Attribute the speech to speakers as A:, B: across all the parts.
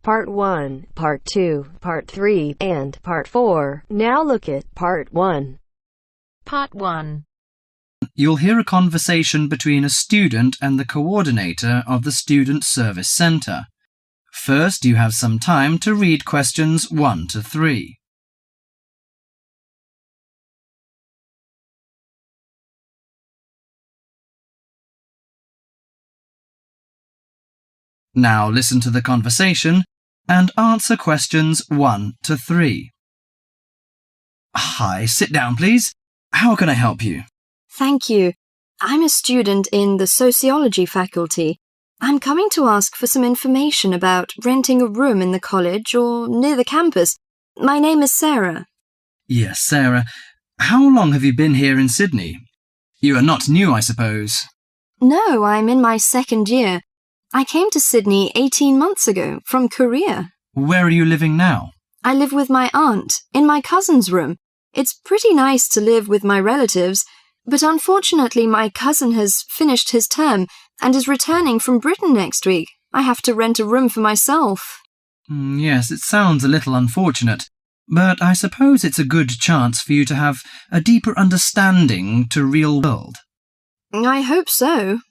A: Part 1, Part 2, Part 3, and Part 4. Now look at Part 1.
B: Part 1.
C: You'll hear a conversation between a student and the coordinator of the Student Service Centre. First, you have some time to read questions 1 to 3. Now listen to the conversation and answer questions 1 to 3. Hi, sit down please. How can I help you?
D: Thank you. I'm a student in the sociology faculty. I'm coming to ask for some information about renting a room in the college or near the campus. My name is Sarah.
C: Yes, Sarah. How long have you been here in Sydney? You are not new, I suppose.
D: No, I'm in my second year. I came to Sydney 18 months ago from Korea.
C: Where are you living now?
D: I live with my aunt in my cousin's room. It's pretty nice to live with my relatives, but unfortunately my cousin has finished his term and is returning from Britain next week. I have to rent a room for myself.
C: Yes, it sounds a little unfortunate, but I suppose it's a good chance for you to have a deeper understanding to real world.
D: I hope so.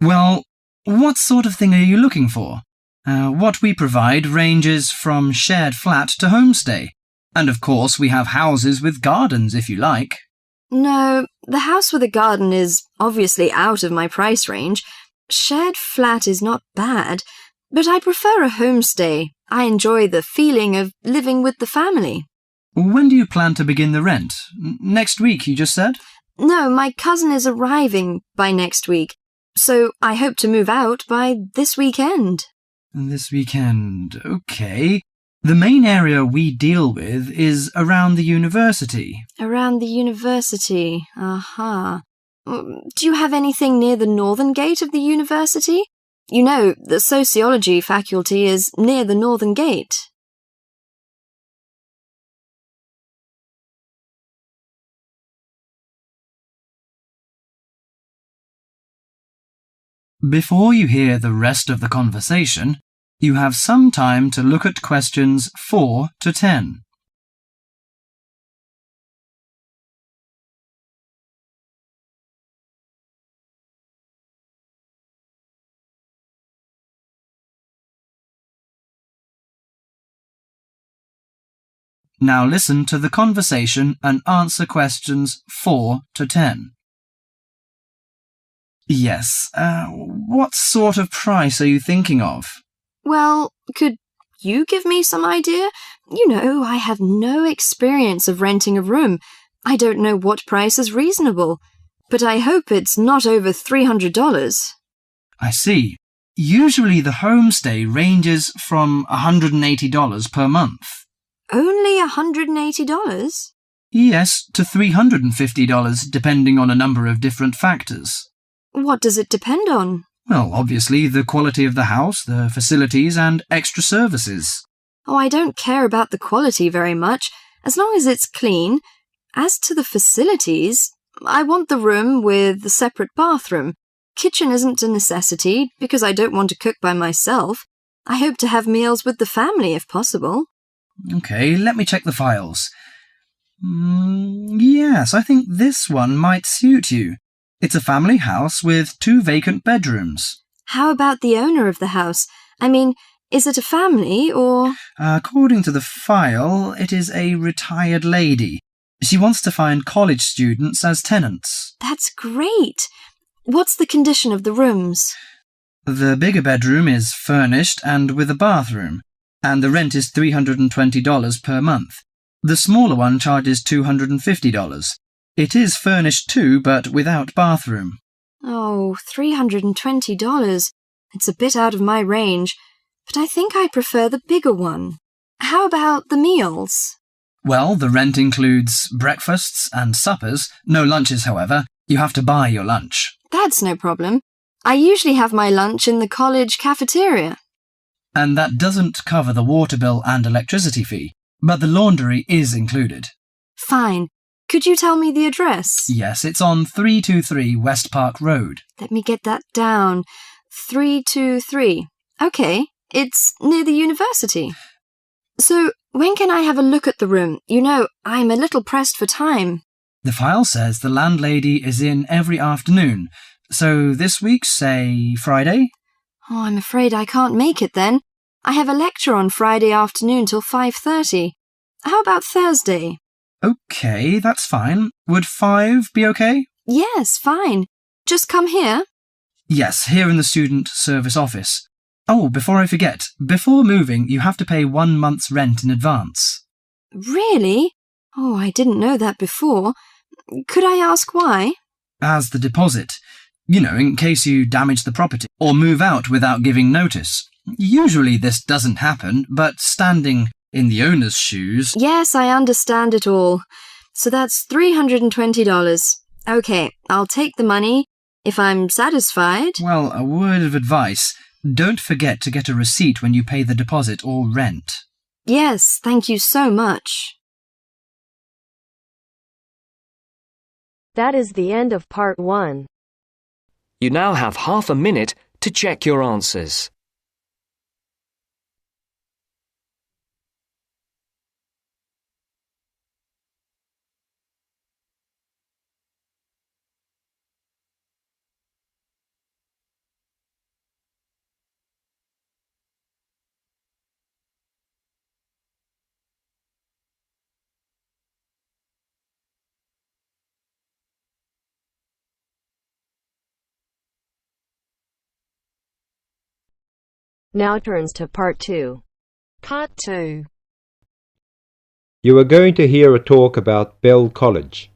C: Well, what sort of thing are you looking for? What we provide ranges from shared flat to homestay. And of course we have houses with gardens if you like.
D: No, the house with a garden is obviously out of my price range. Shared flat is not bad, but I prefer a homestay. I enjoy the feeling of living with the family.
C: When do you plan to begin the rent? Next week, you just said?
D: No, my cousin is arriving by next week, so I hope to move out by this weekend.
C: This weekend, okay. The main area we deal with is around the university.
D: Around the university, aha. Do you have anything near the northern gate of the university? You know, the sociology faculty is near the northern gate.
C: Before you hear the rest of the conversation, you have some time to look at questions 4 to 10. Now listen to the conversation and answer questions 4 to 10. Yes, what sort of price are you thinking of?
D: Well, could you give me some idea? You know, I have no experience of renting a room. I don't know what price is reasonable, but I hope it's not over $300.
C: I see. Usually the homestay ranges from $180 per month.
D: Only $180?
C: Yes, to $350 depending on a number of different factors.
D: What does it depend on?
C: Well, obviously the quality of the house, the facilities and extra services.
D: Oh, I don't care about the quality very much, as long as it's clean. As to the facilities, I want the room with a separate bathroom. Kitchen isn't a necessity, because I don't want to cook by myself. I hope to have meals with the family if possible.
C: Okay, let me check the files. Yes, I think this one might suit you. It's a family house with 2 vacant bedrooms.
D: How about the owner of the house? I mean, is it a family or...
C: According to the file, it is a retired lady. She wants to find college students as tenants.
D: That's great. What's the condition of the rooms?
C: The bigger bedroom is furnished and with a bathroom, and the rent is $320 per month. The smaller one charges $250. It is furnished too, but without bathroom.
D: Oh, $320. It's a bit out of my range, but I think I prefer the bigger one. How about the meals?
C: Well, the rent includes breakfasts and suppers. No lunches, however. You have to buy your lunch.
D: That's no problem. I usually have my lunch in the college cafeteria.
C: And that doesn't cover the water bill and electricity fee, but the laundry is included.
D: Fine. Could you tell me the address?
C: Yes, it's on 323 West Park Road.
D: Let me get that down. 323. Okay, It's near the university. So, when can I have a look at the room? You know, I'm a little pressed for time.
C: The file says the landlady is in every afternoon. So this week, say, Friday?
D: Oh, I'm afraid I can't make it then. I have a lecture on Friday afternoon till 5:30. How about Thursday?
C: OK, that's fine. Would 5 be OK?
D: Yes, fine. Just come here.
C: Yes, here in the student service office. Oh, before I forget, before moving, you have to pay 1 month's rent in advance.
D: Really? Oh, I didn't know that before. Could I ask why?
C: As the deposit. You know, in case you damage the property or move out without giving notice. Usually this doesn't happen, but standing in the owner's shoes...
D: Yes, I understand it all. So that's $320. OK, I'll take the money if I'm satisfied.
C: Well, a word of advice. Don't forget to get a receipt when you pay the deposit or rent.
D: Yes, thank you so much.
A: That is the end of part 1.
E: You now have half a minute to check your answers.
A: Now turns to part 2.
B: Part 2.
F: You are going to hear a talk about Bell College.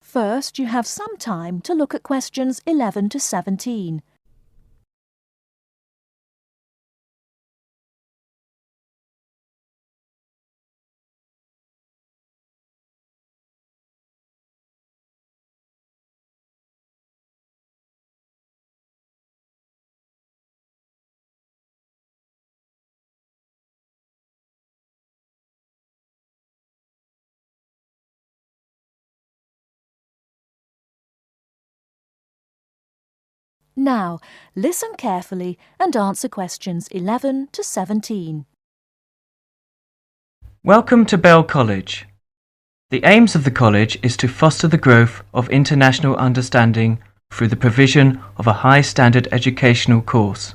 G: First, you have some time to look at questions 11 to 17. Now, listen carefully and answer questions 11 to 17.
H: Welcome to Bell College. The aims of the college is to foster the growth of international understanding through the provision of a high-standard educational course.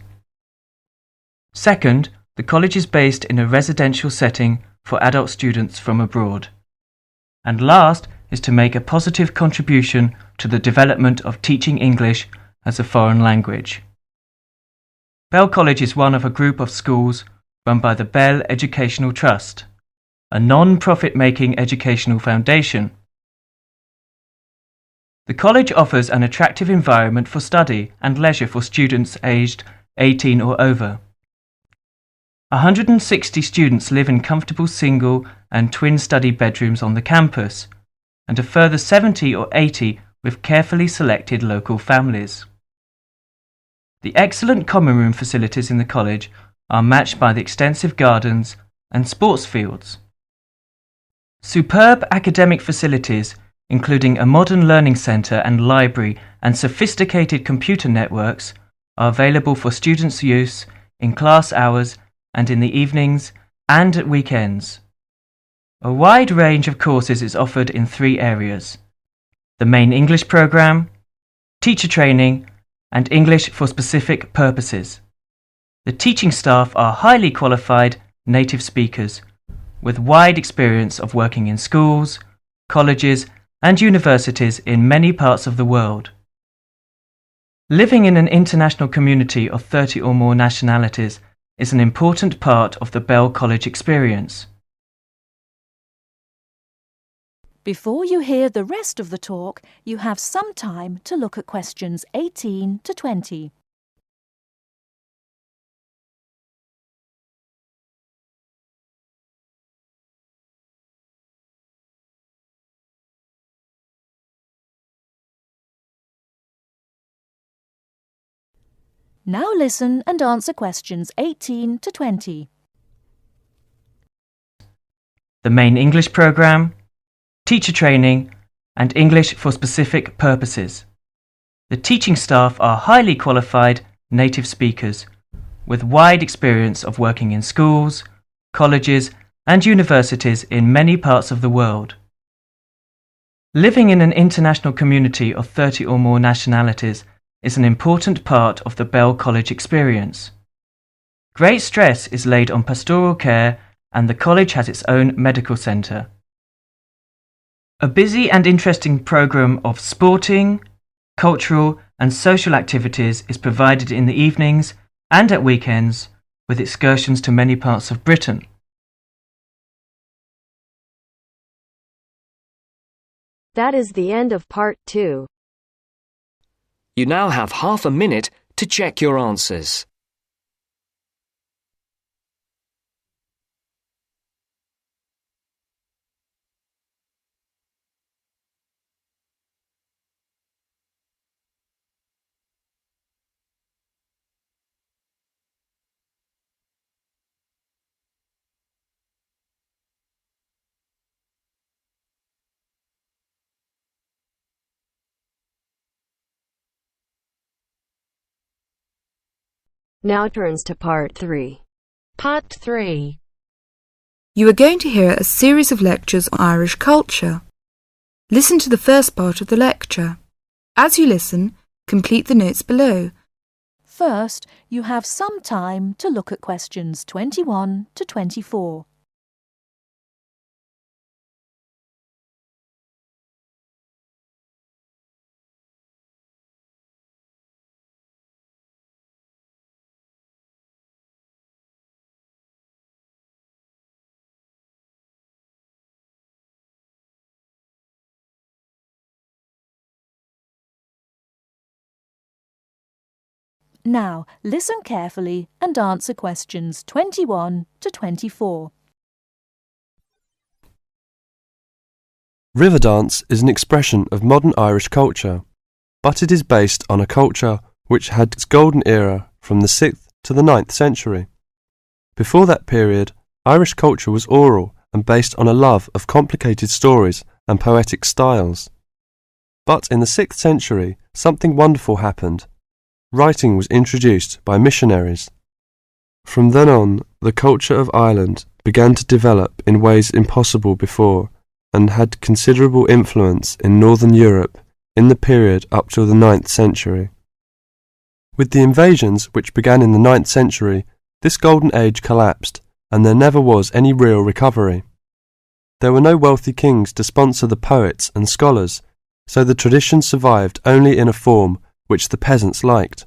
H: Second, the college is based in a residential setting for adult students from abroad. And last is to make a positive contribution to the development of teaching English as a foreign language. Bell College is one of a group of schools run by the Bell Educational Trust, a non-profit-making educational foundation. The college offers an attractive environment for study and leisure for students aged 18 or over. 160 students live in comfortable single and twin study bedrooms on the campus, and a further 70 or 80 with carefully selected local families. The excellent common room facilities in the college are matched by the extensive gardens and sports fields. Superb academic facilities, including a modern learning centre and library and sophisticated computer networks, are available for students' use in class hours and in the evenings and at weekends. A wide range of courses is offered in 3 areas: the main English programme, teacher training, and English for specific purposes. The teaching staff are highly qualified native speakers with wide experience of working in schools, colleges, and universities in many parts of the world. Living in an international community of 30 or more nationalities is an important part of the Bell College experience.
G: Before you hear the rest of the talk, you have some time to look at questions 18 to 20. Now listen and answer questions 18 to 20.
H: The main English programme, teacher training, and English for specific purposes. The teaching staff are highly qualified native speakers with wide experience of working in schools, colleges, and universities in many parts of the world. Living in an international community of 30 or more nationalities is an important part of the Bell College experience. Great stress is laid on pastoral care, and the college has its own medical centre. A busy and interesting programme of sporting, cultural and social activities is provided in the evenings and at weekends, with excursions to many parts of Britain.
A: That is the end of part 2.
E: You now have half a minute to check your answers.
A: Now turns to part 3.
B: Part 3.
I: You are going to hear a series of lectures on Irish culture. Listen to the first part of the lecture. As you listen, complete the notes below.
G: First, you have some time to look at questions 21 to 24. Now, listen carefully and answer questions 21 to 24.
J: River dance is an expression of modern Irish culture, but it is based on a culture which had its golden era from the 6th to the 9th century. Before that period, Irish culture was oral and based on a love of complicated stories and poetic styles. But in the 6th century, something wonderful happened. Writing was introduced by missionaries. From then on, the culture of Ireland began to develop in ways impossible before and had considerable influence in Northern Europe in the period up till the 9th century. With the invasions which began in the 9th century, this golden age collapsed and there never was any real recovery. There were no wealthy kings to sponsor the poets and scholars, so the tradition survived only in a form which the peasants liked.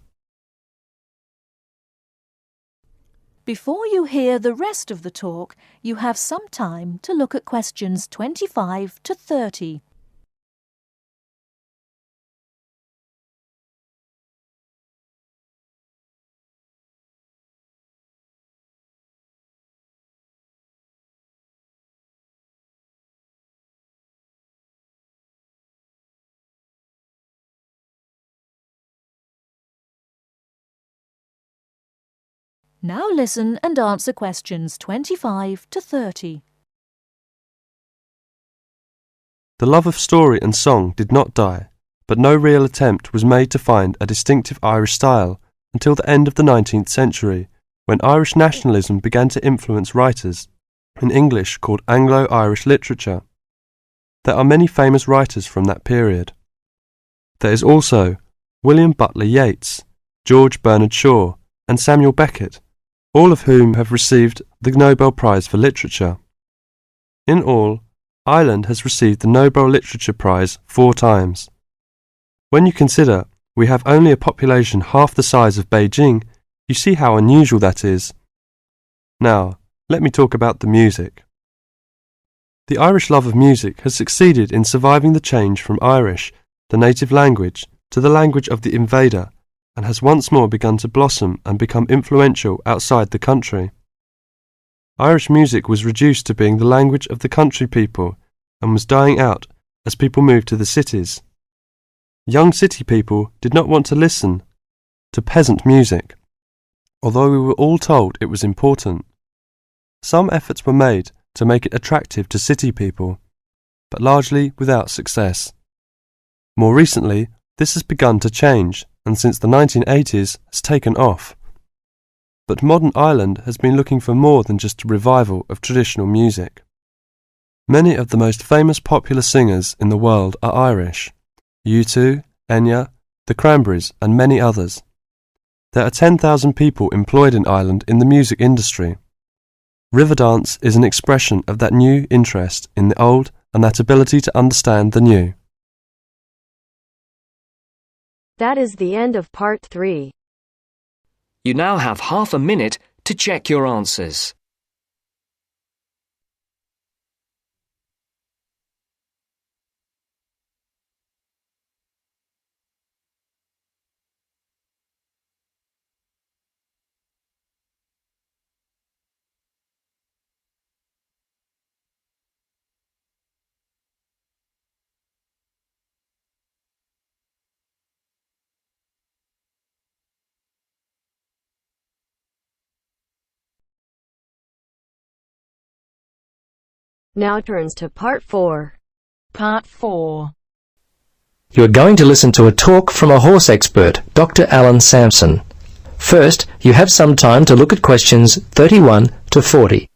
G: Before you hear the rest of the talk, you have some time to look at questions 25 to 30. Now listen and answer questions 25 to 30.
J: The love of story and song did not die, but no real attempt was made to find a distinctive Irish style until the end of the 19th century, when Irish nationalism began to influence writers, in English called Anglo-Irish literature. There are many famous writers from that period. There is also William Butler Yeats, George Bernard Shaw, and Samuel Beckett, all of whom have received the Nobel Prize for Literature. In all, Ireland has received the Nobel Literature Prize 4 times. When you consider we have only a population half the size of Beijing, you see how unusual that is. Now, let me talk about the music. The Irish love of music has succeeded in surviving the change from Irish, the native language, to the language of the invader, and has once more begun to blossom and become influential outside the country. Irish music was reduced to being the language of the country people and was dying out as people moved to the cities. Young city people did not want to listen to peasant music, although we were all told it was important. Some efforts were made to make it attractive to city people, but largely without success. More recently, this has begun to change, and since the 1980s has taken off. but modern Ireland has been looking for more than just a revival of traditional music. Many of the most famous popular singers in the world are Irish: U2, Enya, the Cranberries and many others. There are 10,000 people employed in Ireland in the music industry. Riverdance is an expression of that new interest in the old and that ability to understand the new.
A: That is the end of part 3.
E: You now have half a minute to check your answers.
A: Now turns to part 4.
B: Part 4.
K: You are going to listen to a talk from a horse expert, Dr. Alan Sampson. First, you have some time to look at questions 31 to 40.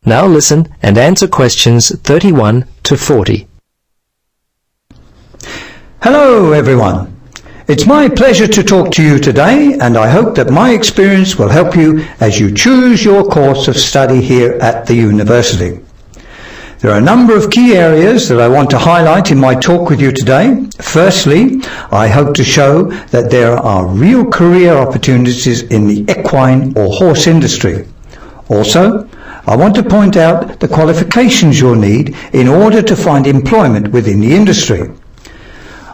K: Now listen and answer questions 31 to 40.
L: Hello everyone. It's my pleasure to talk to you today, and I hope that my experience will help you as you choose your course of study here at the university. There are a number of key areas that I want to highlight in my talk with you today. Firstly, I hope to show that there are real career opportunities in the equine or horse industry. Also, I want to point out the qualifications you'll need in order to find employment within the industry.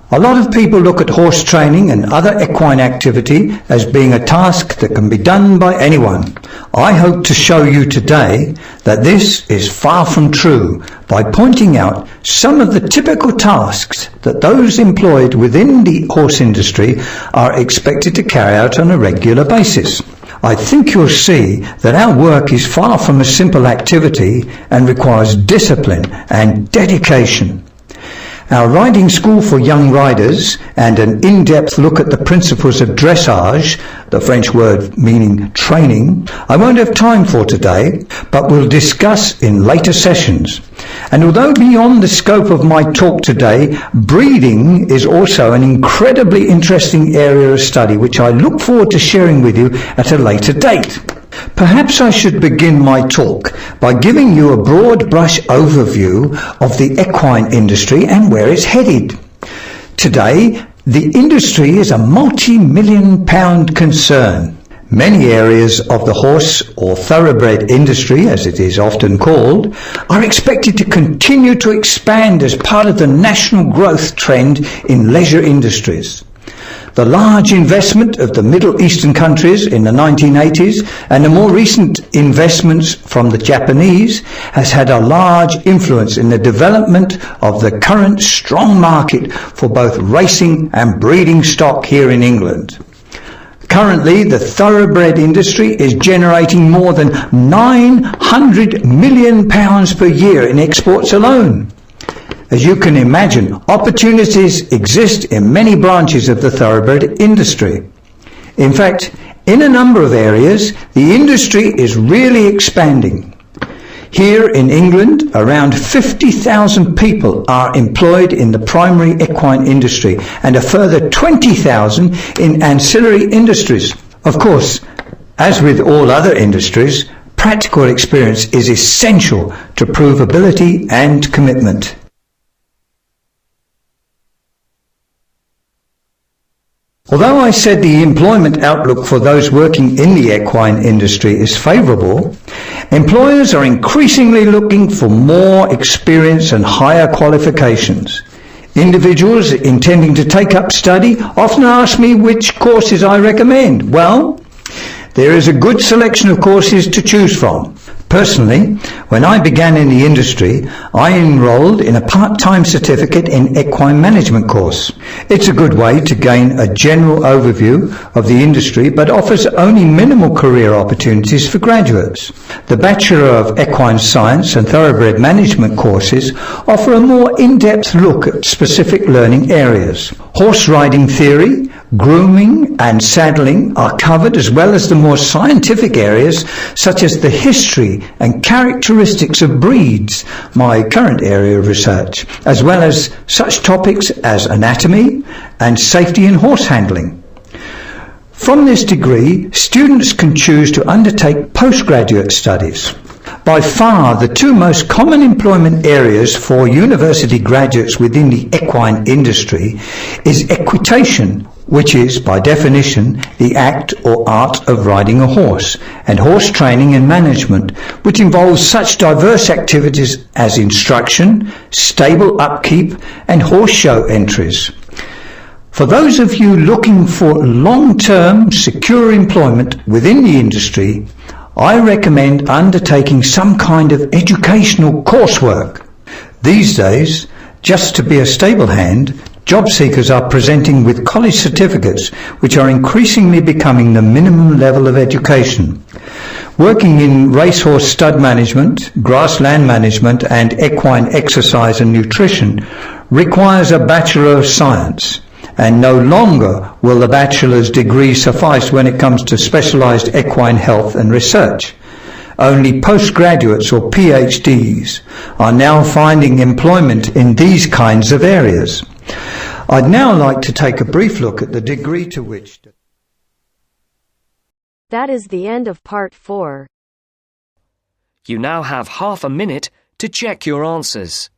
L: A lot of people look at horse training and other equine activity as being a task that can be done by anyone. I hope to show you today that this is far from true by pointing out some of the typical tasks that those employed within the horse industry are expected to carry out on a regular basis. I think you'll see that our work is far from a simple activity and requires discipline and dedication. Our riding school for young riders and an in-depth look at the principles of dressage, the French word meaning training, I won't have time for today, but we'll discuss in later sessions. And although beyond the scope of my talk today, breeding is also an incredibly interesting area of study which I look forward to sharing with you at a later date. Perhaps I should begin my talk by giving you a broad brush overview of the equine industry and where it's headed. Today, the industry is a multi-million-pound concern. Many areas of the horse or thoroughbred industry, as it is often called, are expected to continue to expand as part of the national growth trend in leisure industries. The large investment of the Middle Eastern countries in the 1980s and the more recent investments from the Japanese has had a large influence in the development of the current strong market for both racing and breeding stock here in England. Currently, the thoroughbred industry is generating more than £900 million per year in exports alone. As you can imagine, opportunities exist in many branches of the thoroughbred industry. In fact, in a number of areas, the industry is really expanding. Here in England, around 50,000 people are employed in the primary equine industry and a further 20,000 in ancillary industries. Of course, as with all other industries, practical experience is essential to prove ability and commitment. Although I said the employment outlook for those working in the equine industry is favourable, Employers are increasingly looking for more experience and higher qualifications. Individuals intending to take up study often ask me which courses I recommend. Well, there is a good selection of courses to choose from. Personally, when I began in the industry, I enrolled in a part-time certificate in equine management course. It's a good way to gain a general overview of the industry, but offers only minimal career opportunities for graduates. The Bachelor of Equine Science and Thoroughbred Management courses offer a more in-depth look at specific learning areas. Horse riding theory, grooming and saddling are covered, as well as the more scientific areas such as the history and characteristics of breeds, my current area of research, as well as such topics as anatomy and safety in horse handling. From this degree, students can choose to undertake postgraduate studies. By far, the two most common employment areas for university graduates within the equine industry is equitation, which is, by definition, the act or art of riding a horse, and horse training and management, which involves such diverse activities as instruction, stable upkeep, and horse show entries. For those of you looking for long-term, secure employment within the industry, I recommend undertaking some kind of educational coursework. These days, just to be a stable hand, job seekers are presenting with college certificates, which are increasingly becoming the minimum level of education. Working in racehorse stud management, grassland management, and equine exercise and nutrition requires a Bachelor of Science, and no longer will the bachelor's degree suffice when it comes to specialised equine health and research. Only postgraduates or PhDs are now finding employment in these kinds of areas. I'd now like to take a brief look at the degree to which...
A: That is the end of part 4.
E: You now have half a minute to check your answers.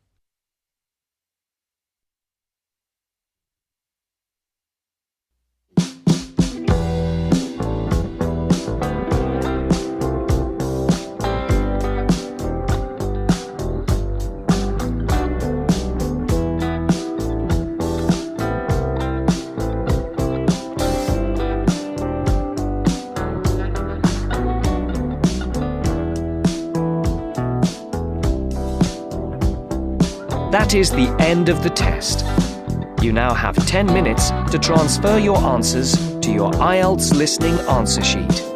E: That is the end of the test. You now have 10 minutes to transfer your answers to your Ielts listening answer sheet.